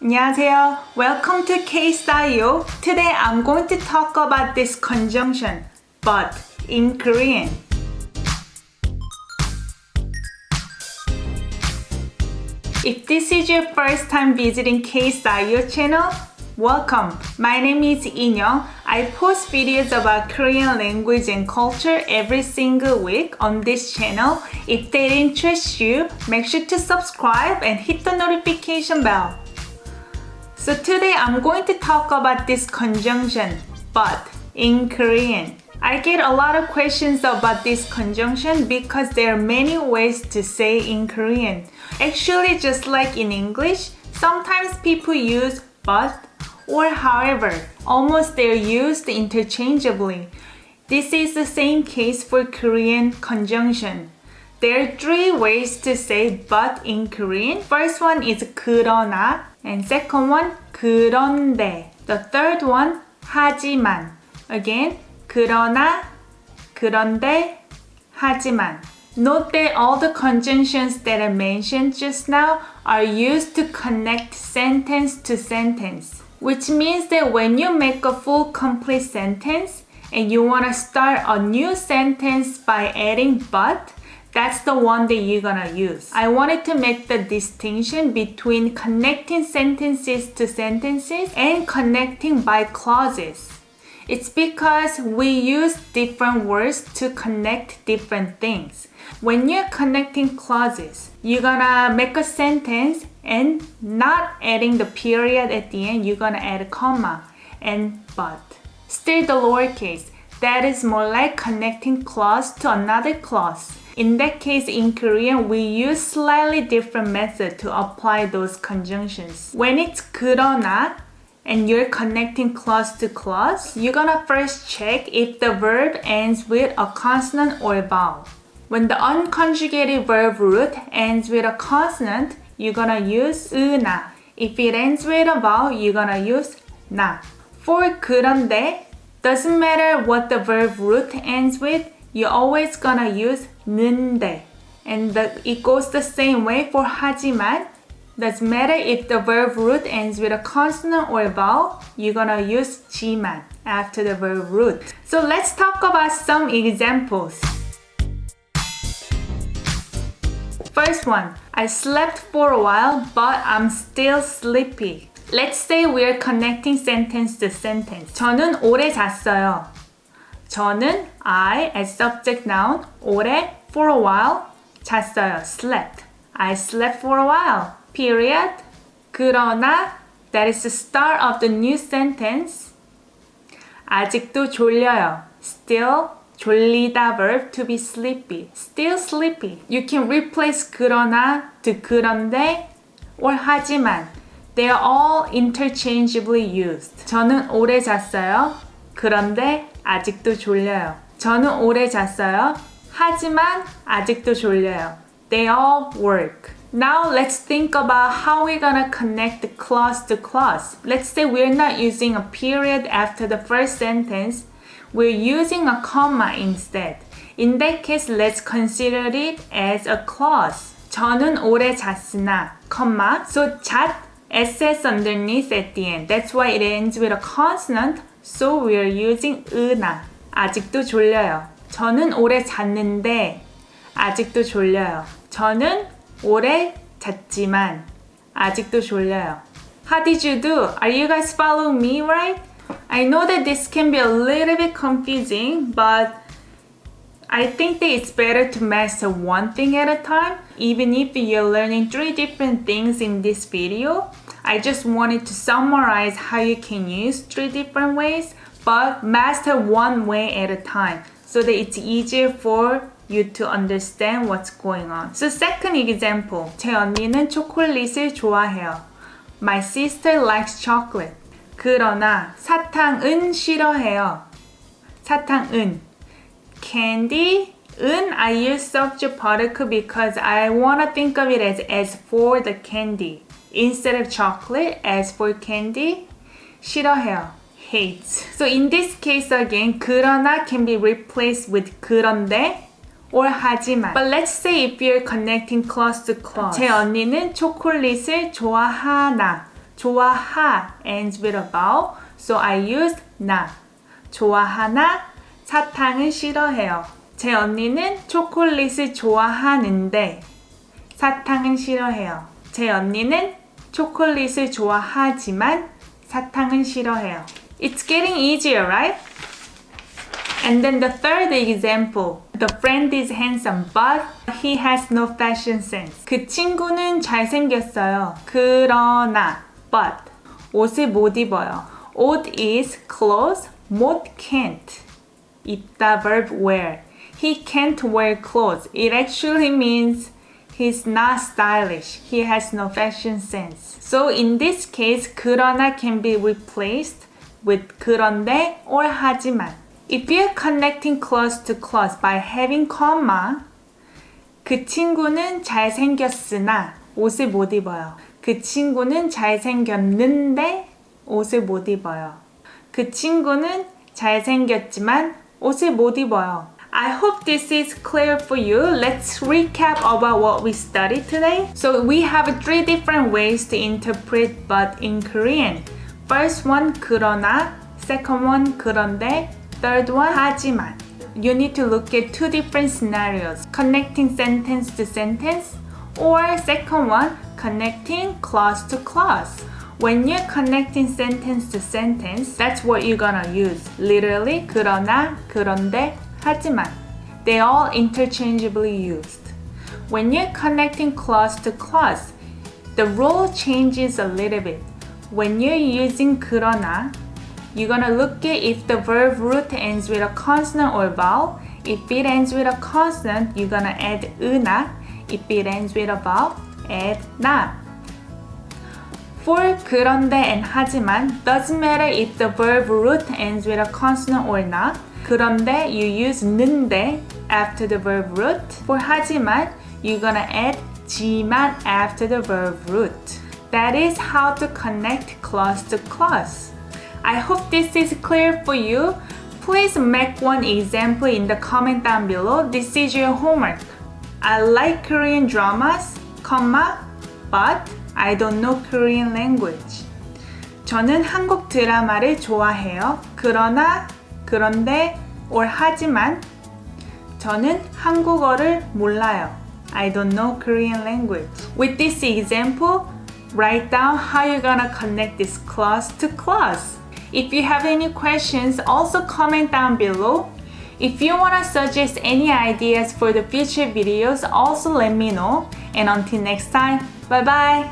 안녕하세요. Welcome to KSTYLEyo. Today I'm going to talk about this conjunction, but in Korean. If this is your first time visiting KSTYLEyo channel, welcome. My name is Inyoung. I post videos about Korean language and culture every single week on this channel. If that interests you, make sure to subscribe and hit the notification bell. So today I'm going to talk about this conjunction, but in Korean. I get a lot of questions about this conjunction because there are many ways to say in Korean. Actually, just like in English, sometimes people use but or however. Almost they're used interchangeably. This is the same case for Korean conjunction. There are three ways to say but in Korean. First one is 그러나 and second one 그런데. The third one 하지만. Again, 그러나, 그런데, 하지만. Note that all the conjunctions that I mentioned just now are used to connect sentence to sentence, which means that when you make a full complete sentence and you want to start a new sentence by adding but, that's the one that you're gonna use. I wanted to make the distinction between connecting sentences to sentences and connecting by clauses. It's because we use different words to connect different things. When you're connecting clauses, you're gonna make a sentence and not adding the period at the end, you're gonna add a comma and but. Still the lowercase. That is more like connecting clause to another clause. In that case, in Korean, we use slightly different method to apply those conjunctions. When it's 그러나 and you're connecting clause to clause, you're gonna first check if the verb ends with a consonant or a vowel. When the unconjugated verb root ends with a consonant, you're gonna use 으나. If it ends with a vowel, you're gonna use 나. For 그런데, doesn't matter what the verb root ends with, you're always gonna use 는데. And it goes the same way for 하지만. Doesn't matter if the verb root ends with a consonant or a vowel, you're gonna use 지만 after the verb root. So let's talk about some examples. First one, I slept for a while, but I'm still sleepy. Let's say we're connecting sentence to sentence. 저는 오래 잤어요. 저는 I as subject noun, 오래 for a while, 잤어요, slept. I slept for a while, period. 그러나, that is the start of the new sentence. 아직도 졸려요, still 졸리다 verb to be sleepy, still sleepy. You can replace 그러나 to 그런데 or 하지만. They are all interchangeably used. 저는 오래 잤어요. 그런데 아직도 졸려요. 저는 오래 잤어요. 하지만 아직도 졸려요. They all work. Now let's think about how we're gonna connect the clause to clause. Let's say we're not using a period after the first sentence. We're using a comma instead. In that case, let's consider it as a clause. 저는 오래 잤으나, comma. So 잤, SS underneath at the end. That's why it ends with a consonant. So we're using 으나. 아직도 졸려요. 저는 오래 잤는데 아직도 졸려요. 저는 오래 잤지만 아직도 졸려요. How did you do? Are you guys following me, right? I know that this can be a little bit confusing, but I think that it's better to master one thing at a time. Even if you're learning 3 different things in this video, I just wanted to summarize how you can use 3 different ways, but master one way at a time so that it's easier for you to understand what's going on. So second example, 제 언니는 초콜릿을 좋아해요. My sister likes chocolate. 그러나 사탕은 싫어해요. 사탕은. Candy, 은 I use subject particle because I want to think of it as for the candy. Instead of chocolate, as for candy, 싫어해요. Hates. So in this case again, 그러나 can be replaced with 그런데 or 하지만. But let's say if you're connecting clause to clause. 제 언니는 초콜릿을 좋아하나. 좋아하 ends with a vowel, so I used 나. 좋아하나? 사탕은 싫어해요. 제 언니는 초콜릿을 좋아하는데 사탕은 싫어해요. 제 언니는 초콜릿을 좋아하지만 사탕은 싫어해요. It's getting easier, right? And then the third example. The friend is handsome, but he has no fashion sense. 그 친구는 잘생겼어요. 그러나, but 옷을 못 입어요. 옷 is clothes, 못 can't. 입다 verb wear. He can't wear clothes. It actually means he's not stylish. He has no fashion sense. So in this case, 그러나 can be replaced with 그런데 or 하지만. If you're connecting clause to clause by having comma, 그 친구는 잘생겼으나 옷을 못 입어요. 그 친구는 잘생겼는데 옷을 못 입어요. 그 친구는 잘생겼지만 옷을 못 입어요. I hope this is clear for you. Let's recap about what we studied today. So we have 3 different ways to interpret but in Korean. First one, 그러나. Second one, 그런데. Third one, 하지만. You need to look at 2 different scenarios. Connecting sentence to sentence. Or second one, connecting clause to clause. When you're connecting sentence to sentence, that's what you're gonna use. Literally, 그러나, 그런데, 하지만. They all interchangeably used. When you're connecting clause to clause, the rule changes a little bit. When you're using 그러나, you're gonna look at if the verb root ends with a consonant or vowel. If it ends with a consonant, you're gonna add 으나. If it ends with a vowel, add 나. For 그런데 and 하지만, doesn't matter if the verb root ends with a consonant or not. 그런데 you use 는데 after the verb root. For 하지만, you're gonna add 지만 after the verb root. That is how to connect clause to clause. I hope this is clear for you. Please make one example in the comment down below. This is your homework. I like Korean dramas, but I don't know Korean language. 저는 한국 드라마를 좋아해요. 그러나, 그런데, or 하지만 저는 한국어를 몰라요. I don't know Korean language. With this example, write down how you're gonna connect this clause to clause. If you have any questions, also comment down below. If you want to suggest any ideas for the future videos, also let me know. And until next time, bye bye!